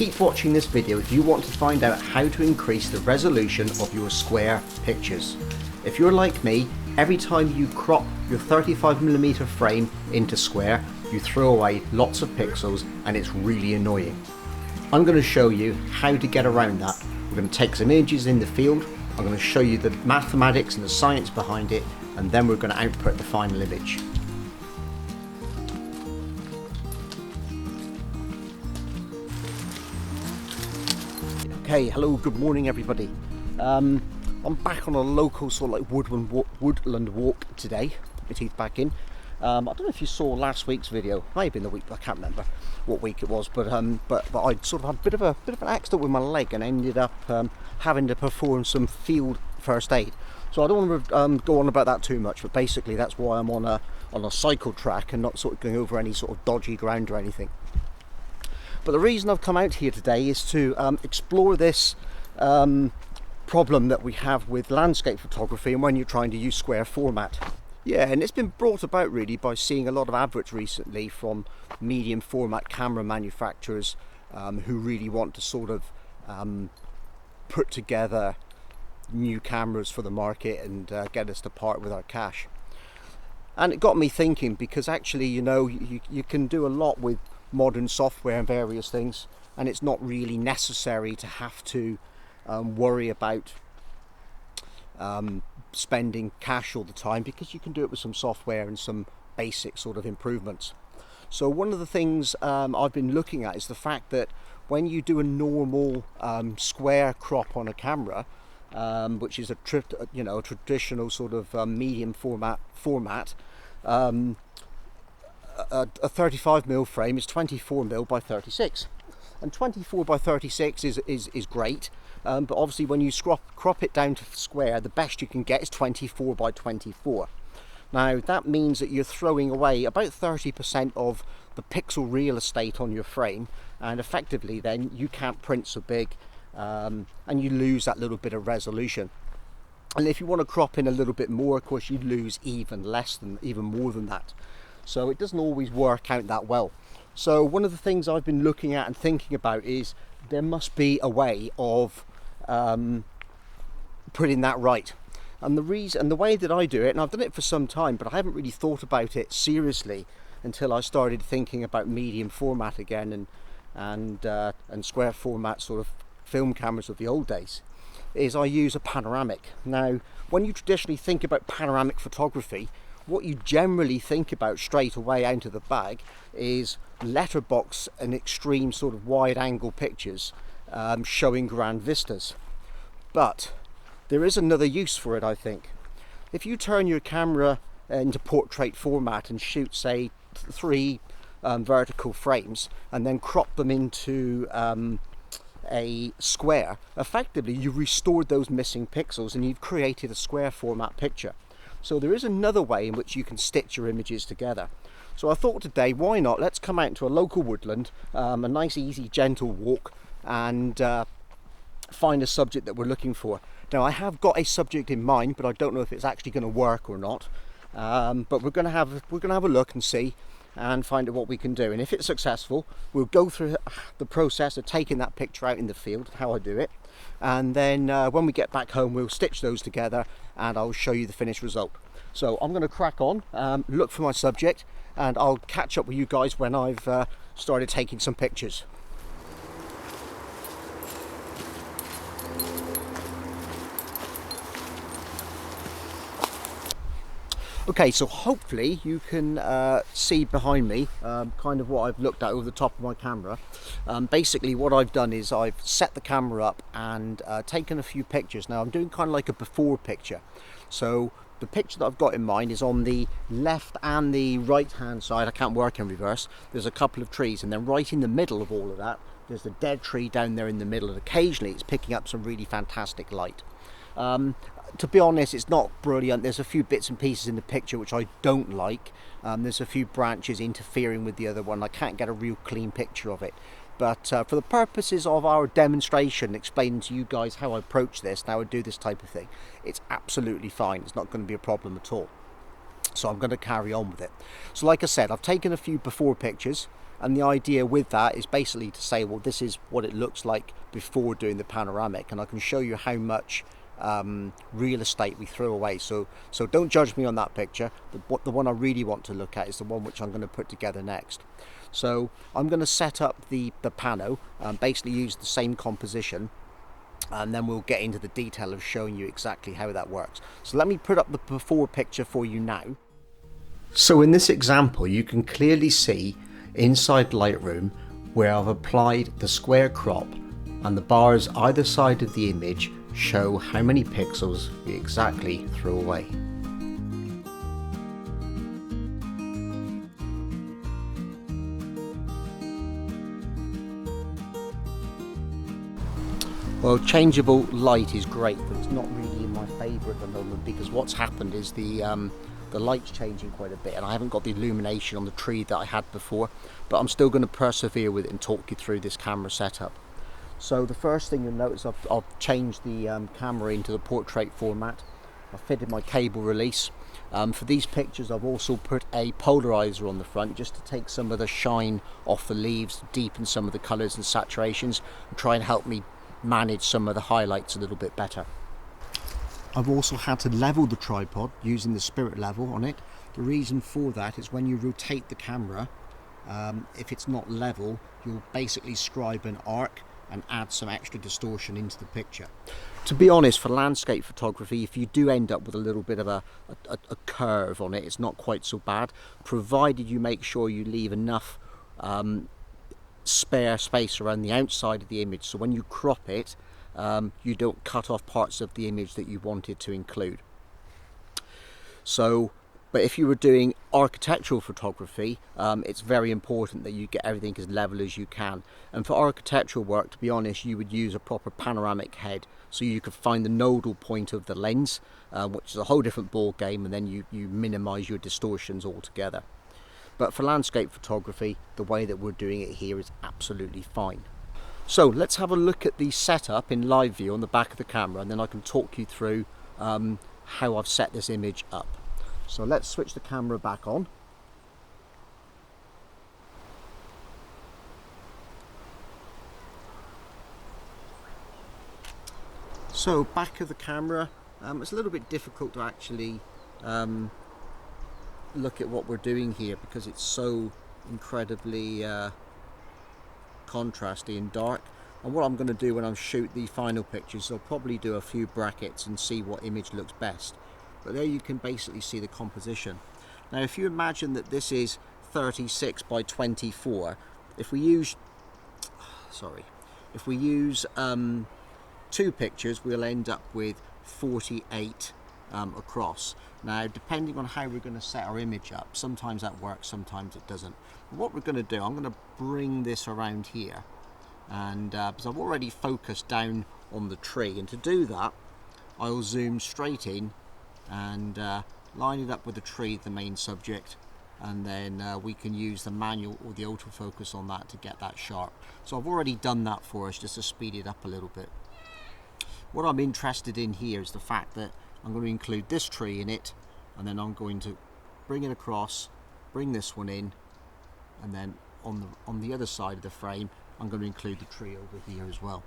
keep watching this video if you want to find out how to increase the resolution of your square pictures. If you're like me, every time you crop your 35mm frame into square, you throw away lots of pixels and it's really annoying. I'm going to show you how to get around that. We're going to take some images in the field, I'm going to show you the mathematics and the science behind it, and then we're going to output the final image. Okay, hello, good morning everybody. I'm back on a local sort of like woodland walk today. My teeth back in. I don't know if you saw last week's video. Might have been the week, I can't remember what week it was. But I sort of had a bit of an accident with my leg and ended up having to perform some field first aid. So I don't want to go on about that too much. But basically, that's why I'm on a cycle track and not sort of going over any sort of dodgy ground or anything. But the reason I've come out here today is to explore this problem that we have with landscape photography and when you're trying to use square format. Yeah, and it's been brought about really by seeing a lot of adverts recently from medium format camera manufacturers who really want to sort of put together new cameras for the market and get us to part with our cash. And it got me thinking, because actually, you know, you can do a lot with modern software and various things, and it's not really necessary to have to worry about spending cash all the time, because you can do it with some software and some basic sort of improvements. So one of the things I've been looking at is the fact that when you do a normal square crop on a camera, which is a traditional sort of medium format, a 35mm frame is 24mm by 36, and 24 by 36 is great, but obviously when you crop it down to square, the best you can get is 24 by 24. Now that means that you're throwing away about 30% of the pixel real estate on your frame, and effectively then you can't print so big, and you lose that little bit of resolution. And if you want to crop in a little bit more, of course, you lose even more than that. So it doesn't always work out that well. So one of the things I've been looking at and thinking about is there must be a way of putting that right. And the way that I do it, and I've done it for some time, but I haven't really thought about it seriously until I started thinking about medium format again and square format sort of film cameras of the old days, is I use a panoramic. Now, when you traditionally think about panoramic photography, what you generally think about straight away out of the bag is letterbox and extreme sort of wide angle pictures showing grand vistas. But there is another use for it, I think. If you turn your camera into portrait format and shoot, say, 3 vertical frames and then crop them into a square, effectively you've restored those missing pixels and you've created a square format picture. So there is another way in which you can stitch your images together. So I thought today, why not, let's come out to a local woodland, a nice easy gentle walk, and find a subject that we're looking for. Now I have got a subject in mind, but I don't know if it's actually going to work or not. But we're going to have a look and see and find out what we can do. And if it's successful, we'll go through the process of taking that picture out in the field, how I do it, and then when we get back home we'll stitch those together and I'll show you the finished result. So I'm going to crack on, look for my subject, and I'll catch up with you guys when I've started taking some pictures. Okay, so hopefully you can see behind me kind of what I've looked at over the top of my camera. Basically what I've done is I've set the camera up and taken a few pictures. Now I'm doing kind of like a before picture. So the picture that I've got in mind is on the left and the right hand side. I can't work in reverse. There's a couple of trees, and then right in the middle of all of that there's a dead tree down there in the middle, and occasionally it's picking up some really fantastic light. To be honest, it's not brilliant. There's a few bits and pieces in the picture which I don't like. There's a few branches interfering with the other one. I can't get a real clean picture of it. But for the purposes of our demonstration, explaining to you guys how I approach this and how I do this type of thing, it's absolutely fine. It's not going to be a problem at all. So I'm going to carry on with it. So like I said, I've taken a few before pictures, And the idea with that is basically to say, well, this is what it looks like before doing the panoramic, and I can show you how much real estate we threw away. So don't judge me on that picture. The one I really want to look at is the one which I'm going to put together next. So I'm going to set up the pano, basically use the same composition, and then we'll get into the detail of showing you exactly how that works. So let me put up the before picture for you now. So in this example, you can clearly see inside Lightroom where I've applied the square crop, and the bars either side of the image show how many pixels we exactly threw away. Well, changeable light is great, but it's not really in my favour at the moment, because what's happened is the light's changing quite a bit, and I haven't got the illumination on the tree that I had before, but I'm still going to persevere with it and talk you through this camera setup. So the first thing you'll notice, I've changed the camera into the portrait format. I've fitted my cable release. For these pictures I've also put a polarizer on the front just to take some of the shine off the leaves, deepen some of the colours and saturations, and try and help me manage some of the highlights a little bit better. I've also had to level the tripod using the spirit level on it. The reason for that is when you rotate the camera, if it's not level, you'll basically scribe an arc and add some extra distortion into the picture. To be honest, for landscape photography, if you do end up with a little bit of a curve on it, it's not quite so bad, provided you make sure you leave enough spare space around the outside of the image, so when you crop it, you don't cut off parts of the image that you wanted to include. So, but if you were doing architectural photography, it's very important that you get everything as level as you can. And for architectural work, to be honest, you would use a proper panoramic head, so you could find the nodal point of the lens, which is a whole different ball game, and then you minimize your distortions altogether. But for landscape photography, the way that we're doing it here is absolutely fine. So let's have a look at the setup in live view on the back of the camera, and then I can talk you through how I've set this image up. So let's switch the camera back on. So back of the camera, it's a little bit difficult to actually look at what we're doing here because it's so incredibly contrasty and dark. And what I'm going to do when I shoot the final pictures, I'll probably do a few brackets and see what image looks best. But there you can basically see the composition. Now if you imagine that this is 36 by 24, if we use two pictures, we'll end up with 48 across. Now depending on how we're going to set our image up, sometimes that works, sometimes it doesn't. But what we're going to do, I'm going to bring this around here, and because I've already focused down on the tree, and to do that I'll zoom straight in and line it up with the tree, the main subject, and then we can use the manual or the autofocus on that to get that sharp. So I've already done that for us just to speed it up a little bit. What I'm interested in here is the fact that I'm going to include this tree in it, and then I'm going to bring it across, bring this one in, and then on the other side of the frame I'm going to include the tree over here as well.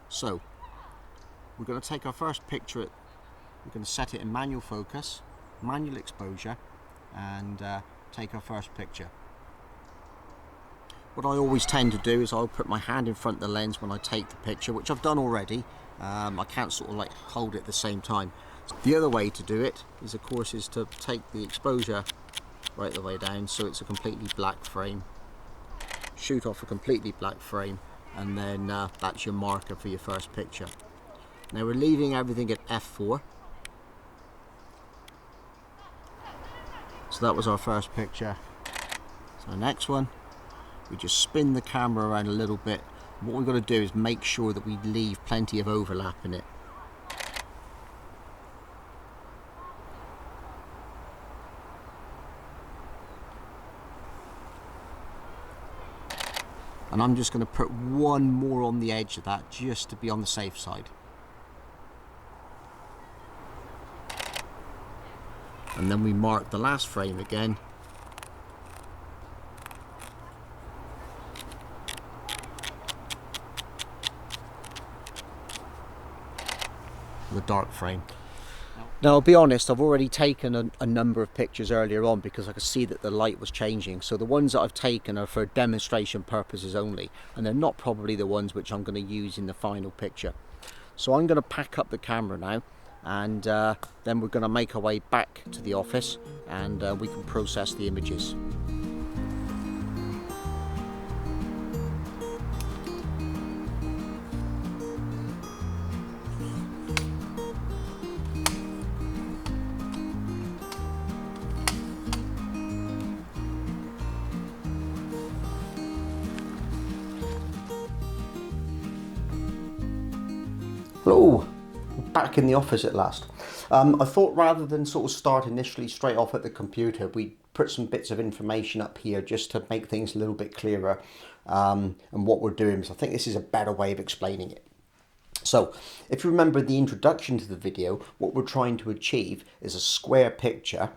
So we're going to take our first picture, we're going to set it in manual focus, manual exposure, and take our first picture. What I always tend to do is I'll put my hand in front of the lens when I take the picture, which I've done already. I can't sort of like hold it at the same time. The other way to do it is, of course, is to take the exposure right the way down so it's a completely black frame. Shoot off a completely black frame, and then that's your marker for your first picture. Now we're leaving everything at f4. So that was our first picture. So the next one, we just spin the camera around a little bit. What we've got to do is make sure that we leave plenty of overlap in it. And I'm just going to put one more on the edge of that just to be on the safe side. And then we mark the last frame again. the dark frame. Now I'll be honest, I've already taken a number of pictures earlier on because I could see that the light was changing. So the ones that I've taken are for demonstration purposes only, and they're not probably the ones which I'm going to use in the final picture. So I'm going to pack up the camera now, and then we're going to make our way back to the office, and we can process the images. Hello, back in the office at last. I thought rather than sort of start initially straight off at the computer, we'd put some bits of information up here just to make things a little bit clearer and what we're doing. So I think this is a better way of explaining it. So if you remember the introduction to the video, what we're trying to achieve is a square picture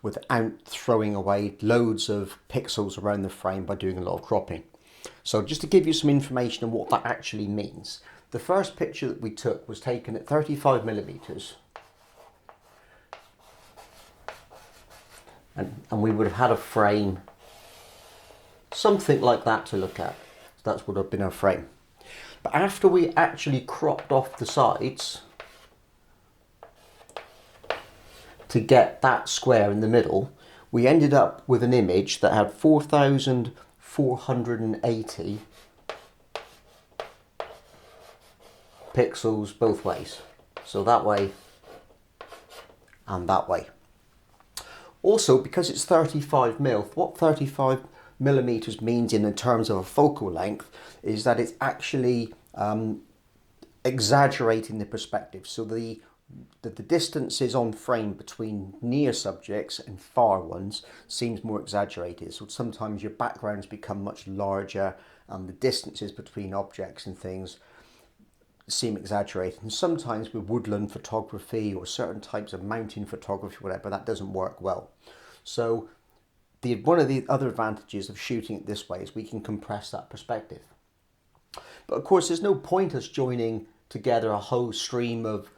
without throwing away loads of pixels around the frame by doing a lot of cropping. So just to give you some information on what that actually means. The first picture that we took was taken at 35mm, and we would have had a frame something like that to look at. So that would have been our frame. But after we actually cropped off the sides to get that square in the middle, we ended up with an image that had 4,480 pixels both ways, so that way and that way. Also, because it's 35mm, what 35mm means in terms of a focal length is that it's actually exaggerating the perspective. So the distances on frame between near subjects and far ones seems more exaggerated. So sometimes your backgrounds become much larger and the distances between objects and things seem exaggerated, and sometimes with woodland photography or certain types of mountain photography, whatever, that doesn't work well. So one of the other advantages of shooting it this way is we can compress that perspective. But of course there's no point us joining together a whole stream of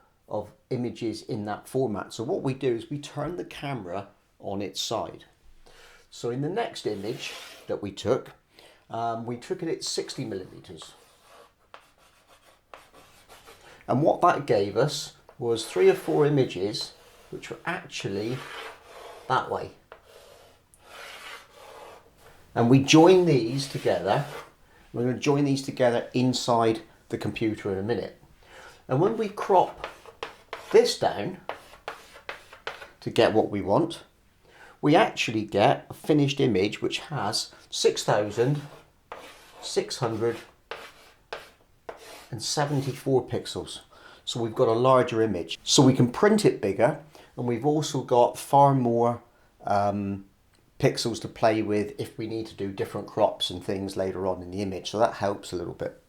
images in that format. So what we do is we turn the camera on its side. So in the next image that we took it at 60mm. And what that gave us was 3 or 4 images which were actually that way. And we join these together. We're going to join these together inside the computer in a minute. And when we crop this down to get what we want, we actually get a finished image which has 6,674 pixels. So we've got a larger image. So we can print it bigger, and we've also got far more pixels to play with if we need to do different crops and things later on in the image. So that helps a little bit.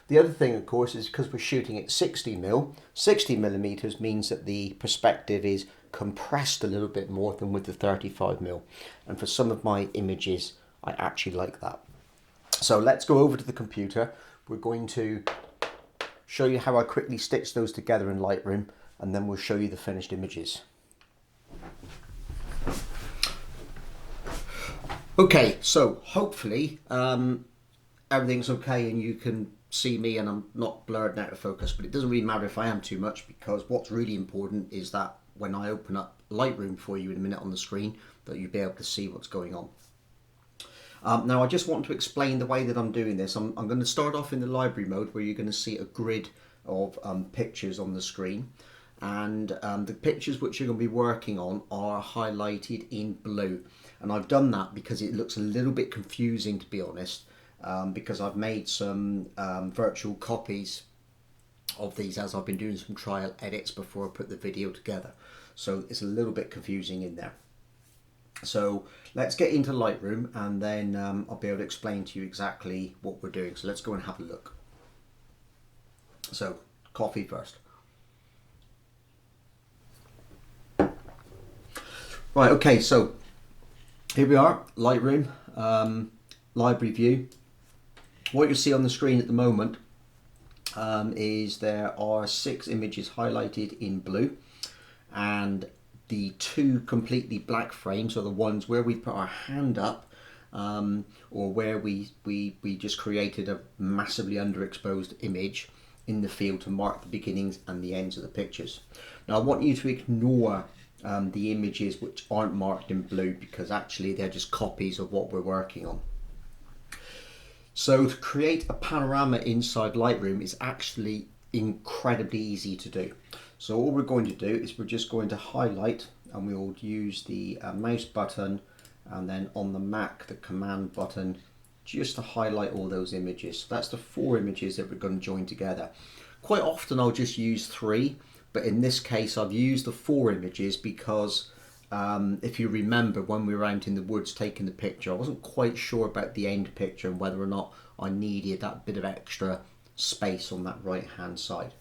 The other thing, of course, is because we're shooting at 60mm means that the perspective is compressed a little bit more than with the 35mm. And for some of my images, I actually like that. So let's go over to the computer. We're going to show you how I quickly stitch those together in Lightroom, and then we'll show you the finished images. Okay, so hopefully everything's okay and you can see me and I'm not blurred and out of focus, but it doesn't really matter if I am too much, because what's really important is that when I open up Lightroom for you in a minute on the screen, that you'll be able to see what's going on. Now I just want to explain the way that I'm doing this. I'm going to start off in the library mode, where you're going to see a grid of pictures on the screen, and the pictures which you're going to be working on are highlighted in blue, and I've done that because it looks a little bit confusing, to be honest, because I've made some virtual copies of these as I've been doing some trial edits before I put the video together, so it's a little bit confusing in there. So let's get into Lightroom, and then I'll be able to explain to you exactly what we're doing. So let's go and have a look. So coffee first. Right, okay, so here we are, Lightroom, library view. What you see on the screen at the moment is there are 6 images highlighted in blue, and the 2 completely black frames are the ones where we put our hand up, or where we just created a massively underexposed image in the field to mark the beginnings and the ends of the pictures. Now I want you to ignore the images which aren't marked in blue, because actually they're just copies of what we're working on. So to create a panorama inside Lightroom is actually incredibly easy to do. So all we're going to do is we're just going to highlight, and we'll use the mouse button, and then on the Mac the command button, just to highlight all those images. So that's the 4 images that we're going to join together. Quite often I'll just use 3, but in this case I've used the 4 images because if you remember, when we were out in the woods taking the picture, I wasn't quite sure about the end picture and whether or not I needed that bit of extra space on that right hand side.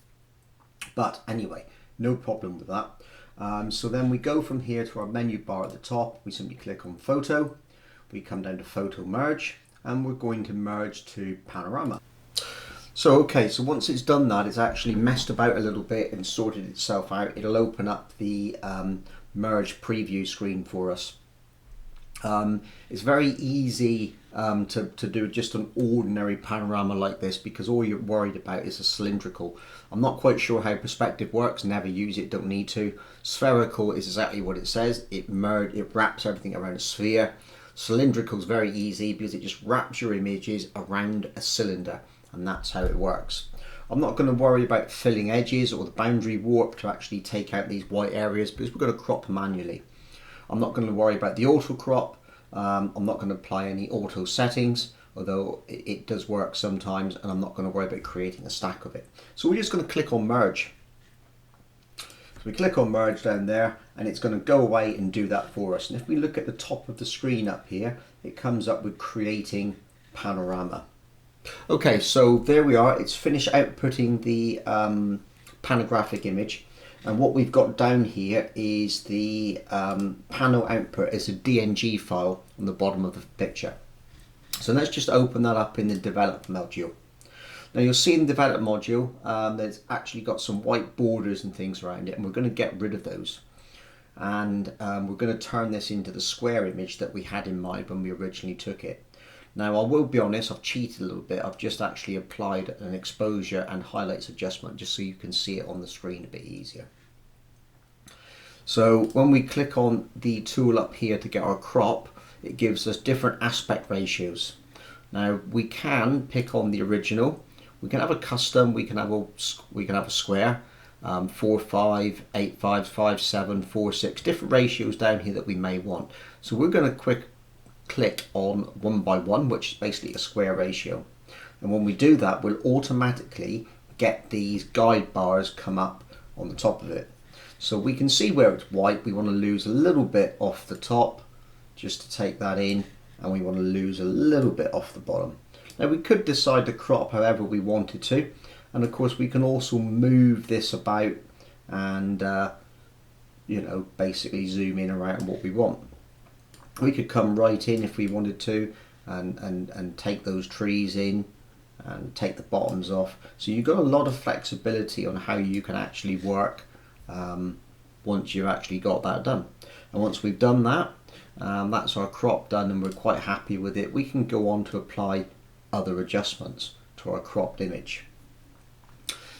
But anyway, no problem with that. So then we go from here to our menu bar at the top. We simply click on photo, we come down to photo merge, and we're going to merge to panorama. So okay, so once it's done that, it's actually messed about a little bit and sorted itself out. It'll open up the merge preview screen for us. It's very easy to do just an ordinary panorama like this, because all you're worried about is a cylindrical. I'm not quite sure how perspective works, never use it, don't need to. Spherical is exactly what it says. It wraps everything around a sphere. Cylindrical is very easy because it just wraps your images around a cylinder, and that's how it works. I'm not going to worry about filling edges or the boundary warp to actually take out these white areas, because we're going to crop manually. I'm not going to worry about the auto crop. I'm not going to apply any auto settings, although it does work sometimes, and I'm not going to worry about creating a stack of it. So we're just going to click on merge. So we click on merge down there, and it's going to go away and do that for us. And if we look at the top of the screen up here, it comes up with creating panorama. Okay, so there we are. It's finished outputting the panographic image, and what we've got down here is the pano output is a DNG file on the bottom of the picture. So let's just open that up in the develop module. Now you'll see in the develop module there's actually got some white borders and things around it, and we're going to get rid of those, and we're going to turn this into the square image that we had in mind when we originally took it. Now I will be honest, I've cheated a little bit. I've just actually applied an exposure and highlights adjustment just so you can see it on the screen a bit easier. So when we click on the tool up here to get our crop, it gives us different aspect ratios. Now we can pick on the original, we can have a custom, we can have a square, 4:5, 8:5, 5:7, 4:6, different ratios down here that we may want. So we're going to click on 1:1, which is basically a square ratio, and when we do that, we'll automatically get these guide bars come up on the top of it. So we can see where it's white, we want to lose a little bit off the top just to take that in, and we want to lose a little bit off the bottom. Now we could decide to crop however we wanted to, and of course we can also move this about and you know, basically zoom in or out on what we want. We could come right in if we wanted to and take those trees in and take the bottoms off. So you've got a lot of flexibility on how you can actually work once you've actually got that done. And once we've done that, that's our crop done and we're quite happy with it, we can go on to apply other adjustments to our cropped image.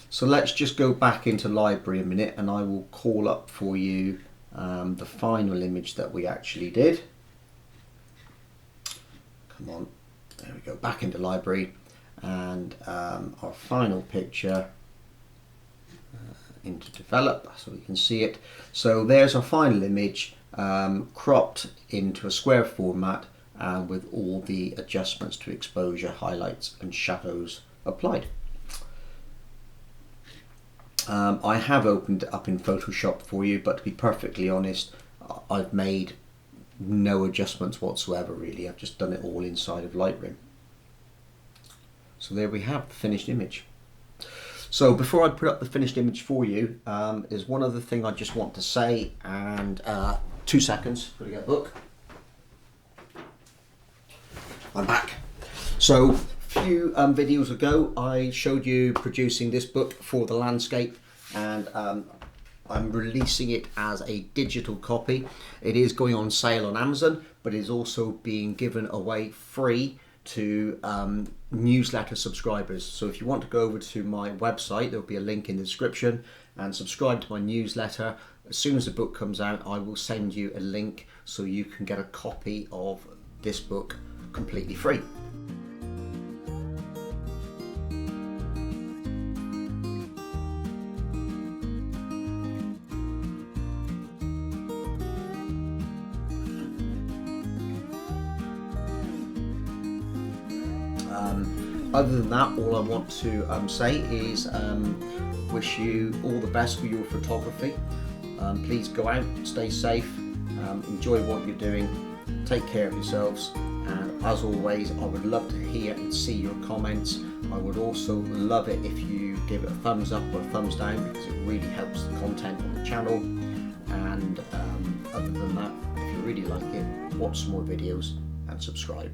So let's just go back into library a minute, and I will call up for you the final image that we actually did. Come on, there we go, back into library, and our final picture into develop so we can see it. So there's our final image, cropped into a square format and with all the adjustments to exposure, highlights and shadows applied. I have opened it up in Photoshop for you, but to be perfectly honest, I've made no adjustments whatsoever really. I've just done it all inside of Lightroom. So there we have the finished image. So before I put up the finished image for you, there's one other thing I just want to say, and 2 seconds, gotta get a book. I'm back. So few videos ago I showed you producing this book for the landscape, and I'm releasing it as a digital copy. It is going on sale on Amazon, but it is also being given away free to newsletter subscribers. So if you want to go over to my website, there'll be a link in the description, and subscribe to my newsletter. As soon as the book comes out, I will send you a link so you can get a copy of this book completely free. Other than that, all I want to say is wish you all the best for your photography. Please go out, stay safe, enjoy what you're doing, take care of yourselves, and as always, I would love to hear and see your comments. I would also love it if you give it a thumbs up or a thumbs down, because it really helps the content on the channel. And other than that, if you really like it, watch some more videos and subscribe.